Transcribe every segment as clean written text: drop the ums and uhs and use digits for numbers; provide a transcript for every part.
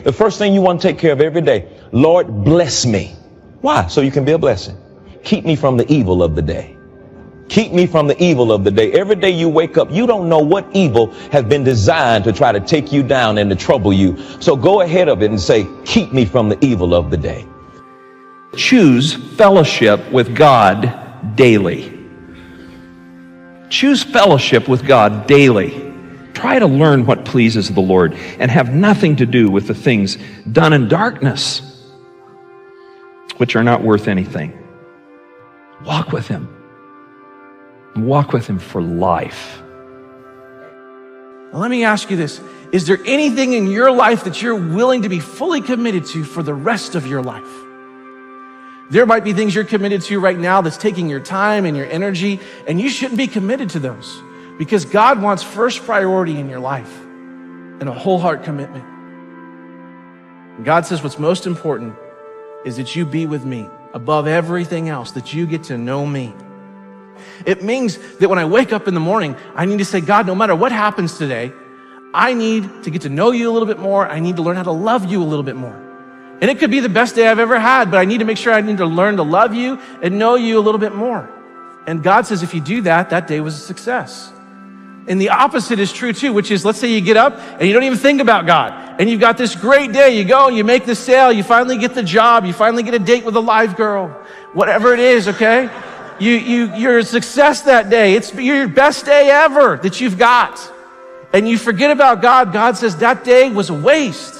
the first thing you want to take care of every day, Lord, bless me. Why? So you can be a blessing. Keep me from the evil of the day. Keep me from the evil of the day. Every day you wake up, you don't know what evil has been designed to try to take you down and to trouble you. So go ahead of it and say, keep me from the evil of the day. Choose fellowship with God daily. Choose fellowship with God daily. Try to learn what pleases the Lord and have nothing to do with the things done in darkness, which are not worth anything. Walk with Him. Walk with Him for life. Now, let me ask you this. Is there anything in your life that you're willing to be fully committed to for the rest of your life? There might be things you're committed to right now that's taking your time and your energy, and you shouldn't be committed to those because God wants first priority in your life and a whole heart commitment. And God says what's most important is that you be with me above everything else, that you get to know me. It means that when I wake up in the morning, I need to say, God, no matter what happens today, I need to get to know you a little bit more. I need to learn how to love you a little bit more. And it could be the best day I've ever had, but I need to make sure I need to learn to love you and know you a little bit more. And God says, if you do that, that day was a success. And the opposite is true too, which is, let's say you get up and you don't even think about God. And you've got this great day. You go, you make the sale, you finally get the job, you finally get a date with a live girl, whatever it is, okay? You're a success that day. It's your best day ever that you've got. And you forget about God. God says that day was a waste.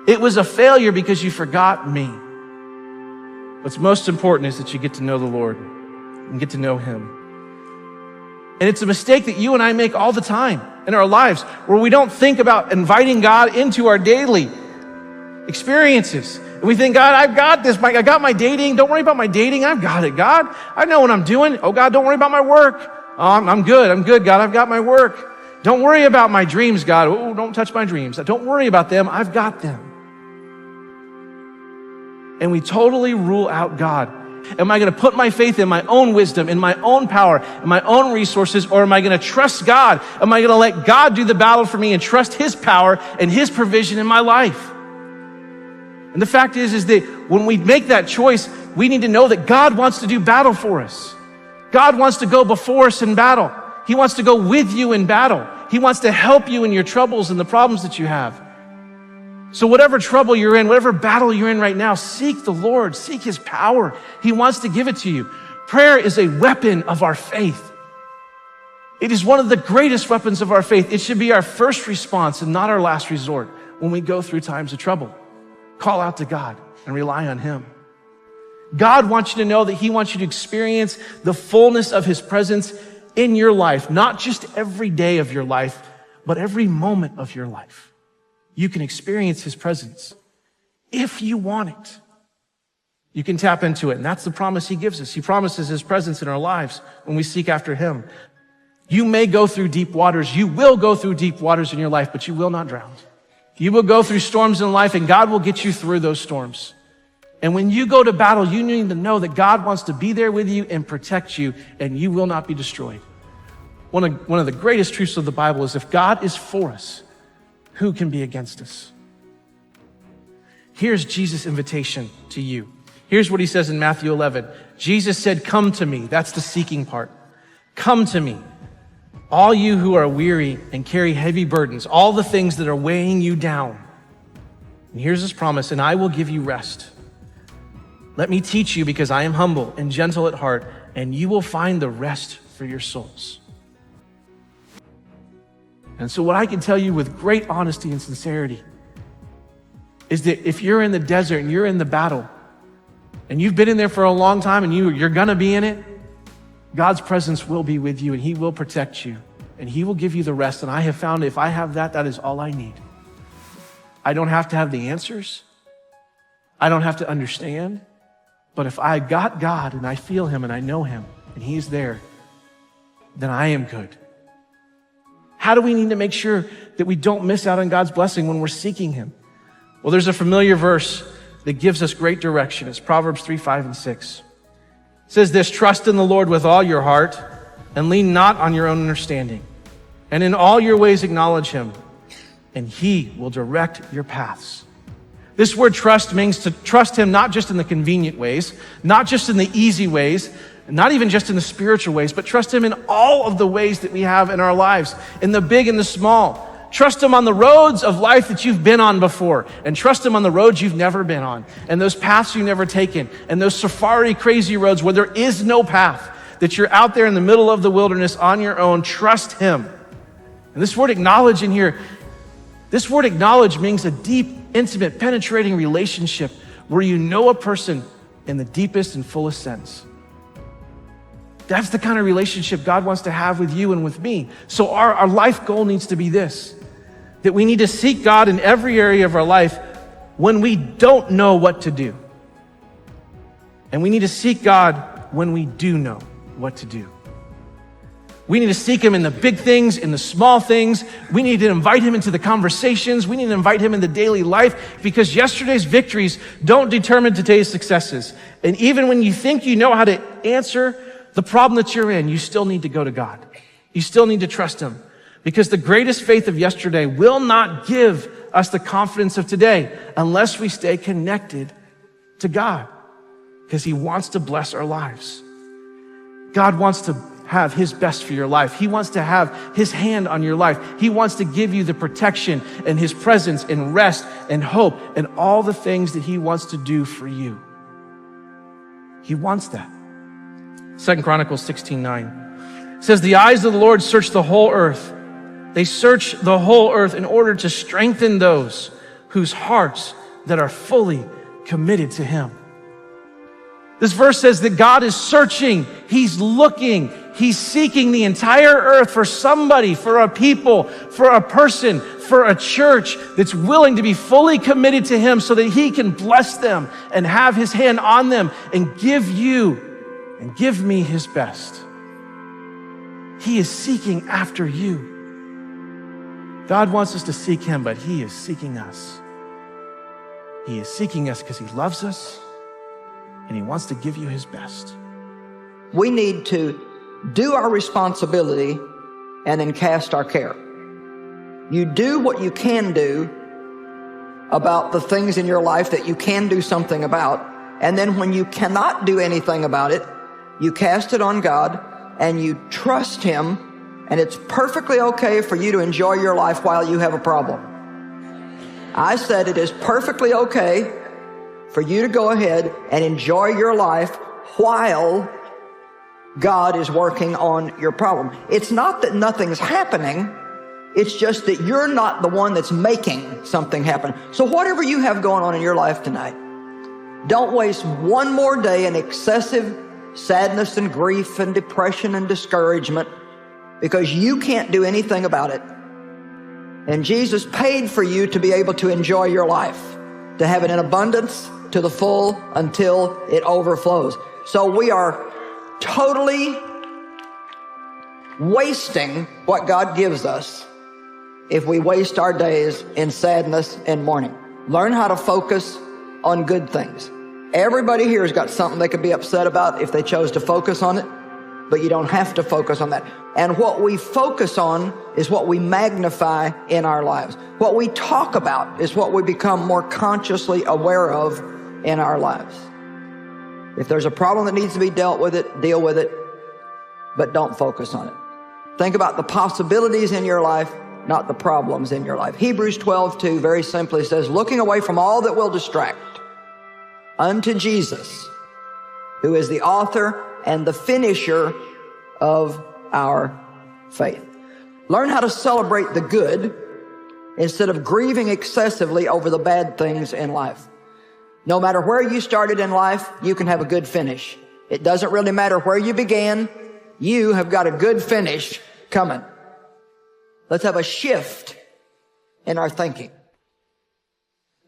It was a failure because you forgot me. What's most important is that you get to know the Lord and get to know Him. And it's a mistake that you and I make all the time in our lives where we don't think about inviting God into our daily experiences. And we think, God, I've got this. I got my dating. Don't worry about my dating. I've got it, God. I know what I'm doing. Oh, God, don't worry about my work. Oh, I'm good. I'm good, God. I've got my work. Don't worry about my dreams, God. Oh, don't touch my dreams. Don't worry about them. I've got them. And we totally rule out God. Am I going to put my faith in my own wisdom, in my own power, in my own resources, or am I going to trust God? Am I going to let God do the battle for me and trust His power and His provision in my life? And the fact is that when we make that choice, we need to know that God wants to do battle for us. God wants to go before us in battle. He wants to go with you in battle. He wants to help you in your troubles and the problems that you have. So whatever trouble you're in, whatever battle you're in right now, seek the Lord, seek His power. He wants to give it to you. Prayer is a weapon of our faith. It is one of the greatest weapons of our faith. It should be our first response and not our last resort when we go through times of trouble. Call out to God and rely on Him. God wants you to know that He wants you to experience the fullness of His presence in your life, not just every day of your life, but every moment of your life. You can experience His presence if you want it. You can tap into it, and that's the promise He gives us. He promises His presence in our lives when we seek after Him. You may go through deep waters. You will go through deep waters in your life, but you will not drown. You will go through storms in life, and God will get you through those storms. And when you go to battle, you need to know that God wants to be there with you and protect you, and you will not be destroyed. One of the greatest truths of the Bible is if God is for us, who can be against us? Here's Jesus' invitation to you. Here's what He says in Matthew 11. Jesus said, come to me. That's the seeking part. Come to me, all you who are weary and carry heavy burdens, all the things that are weighing you down. And here's His promise, and I will give you rest. Let me teach you because I am humble and gentle at heart, and you will find the rest for your souls. And so what I can tell you with great honesty and sincerity is that if you're in the desert and you're in the battle and you've been in there for a long time and you're gonna be in it, God's presence will be with you and He will protect you and He will give you the rest. And I have found if I have that, that is all I need. I don't have to have the answers. I don't have to understand. But if I got God and I feel Him and I know Him and He's there, then I am good. How do we need to make sure that we don't miss out on God's blessing when we're seeking Him? Well, there's a familiar verse that gives us great direction. It's Proverbs 3, 5, and 6. It says this, trust in the Lord with all your heart and lean not on your own understanding. And in all your ways acknowledge Him, and He will direct your paths. This word trust means to trust him not just in the convenient ways, not just in the easy ways, not even just in the spiritual ways, but trust him in all of the ways that we have in our lives, in the big and the small. Trust him on the roads of life that you've been on before, and trust him on the roads you've never been on, and those paths you've never taken, and those safari crazy roads where there is no path, that you're out there in the middle of the wilderness on your own. Trust him. And this word acknowledge in here, this word acknowledge means a deep, intimate, penetrating relationship where you know a person in the deepest and fullest sense. That's the kind of relationship God wants to have with you and with me. So our life goal needs to be this, that we need to seek God in every area of our life when we don't know what to do. And we need to seek God when we do know what to do. We need to seek him in the big things, in the small things. We need to invite him into the conversations. We need to invite him into daily life, because yesterday's victories don't determine today's successes. And even when you think you know how to answer the problem that you're in, you still need to go to God. You still need to trust him, because the greatest faith of yesterday will not give us the confidence of today unless we stay connected to God, because he wants to bless our lives. God wants to have his best for your life. He wants to have his hand on your life. He wants to give you the protection and his presence and rest and hope and all the things that he wants to do for you. He wants that. 2 Chronicles 16:9 says, the eyes of the Lord search the whole earth. They search the whole earth in order to strengthen those whose hearts that are fully committed to him. This verse says that God is searching, he's looking, he's seeking the entire earth for somebody, for a people, for a person, for a church that's willing to be fully committed to him so that he can bless them and have his hand on them and give you and give me his best. He is seeking after you. God wants us to seek him, but he is seeking us. He is seeking us because he loves us, and he wants to give you his best. We need to do our responsibility and then cast our care. You do what you can do about the things in your life that you can do something about, and then when you cannot do anything about it, you cast it on God and you trust him, and it's perfectly okay for you to enjoy your life while you have a problem. I said it is perfectly okay for you to go ahead and enjoy your life while God is working on your problem. It's not that nothing's happening. It's just that you're not the one that's making something happen. So whatever you have going on in your life tonight, don't waste one more day in excessive sadness and grief and depression and discouragement because you can't do anything about it. And Jesus paid for you to be able to enjoy your life, to have it in abundance, to the full, until it overflows. So we are totally wasting what God gives us if we waste our days in sadness and mourning. Learn how to focus on good things. Everybody here has got something they could be upset about if they chose to focus on it, but you don't have to focus on that. And what we focus on is what we magnify in our lives. What we talk about is what we become more consciously aware of in our lives. If there's a problem that needs to be dealt with it, deal with it, but don't focus on it. Think about the possibilities in your life, not the problems in your life. Hebrews 12:2 very simply says, looking away from all that will distract unto Jesus, who is the author and the finisher of our faith. Learn how to celebrate the good instead of grieving excessively over the bad things in life. No matter where you started in life, you can have a good finish. It doesn't really matter where you began. You have got a good finish coming. Let's have a shift in our thinking.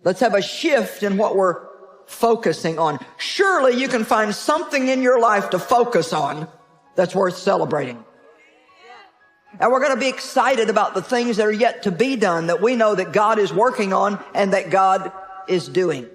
Let's have a shift in what we're focusing on. Surely you can find something in your life to focus on that's worth celebrating. And we're going to be excited about the things that are yet to be done that we know that God is working on and that God is doing.